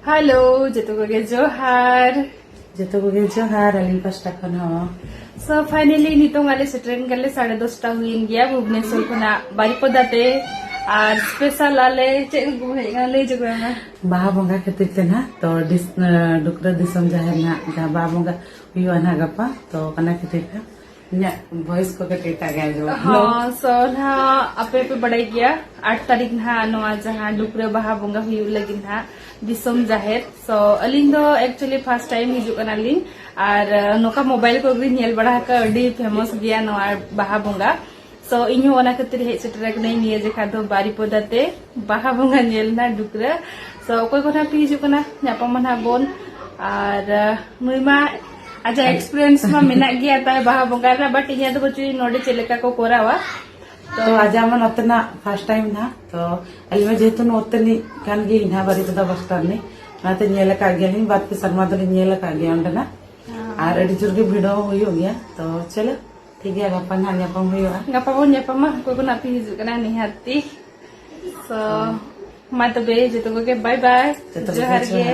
hello जतो को गे जोहार अली पास्टा खन सो फाइनली नितों वाले सेटरेन गले 10:30 हुईन गया भुवनेश्वर खना बारिपदाते और स्पेशल आले चेक को हेगा ले जगना बाहा बंगा खातिर ना तो डुकरा दिसम जाहे ना गा बाहा बंगा हुआ ना गपा तो कना खातिर nya voice ko kate taga jo हाँ सो ना अपे बड़ाई गया 8 तारीख ना नवा जहां डुकरा बाहा बंगा हुई लगी ना दिसम जाहिर सो अलिंग दो एक्चुअली फर्स्ट टाइम हिजु कना लिंग और नोका मोबाइल को भी नेल बड़ा का अडी फेमस गया नवा बाहा बंगा सो इन्हों ओना खातिर हे सेटरेक नहीं निये जेखा दो बारिपदाते बाहा बंगा नेल ना डुकरा सो कोई कोना पे हिजु कना न्यापामना बोन और मुइमा अच्छा एक्सपीरियंस में मिना गया था बाहा बंगा ना बट इन्हें तो बच्चों नोडे चलेका को कोरावा तो आज आमन उतना फर्स्ट टाइम ना तो अली में जेतु न उतनी कान गे इना बारिपदा बस्तर ने नाते नेला का गया नहीं बात के शर्मा तो नेला का गया अंडना और अडी जुर के वीडियो हुई हो गया तो चलो ठीक है गप्पा ना न्यापम हुई हो गप्पा बोन न्यापम को को नापी हिजु कना निहाती सो मा तबे जेतो को के बाय बाय जोहार गे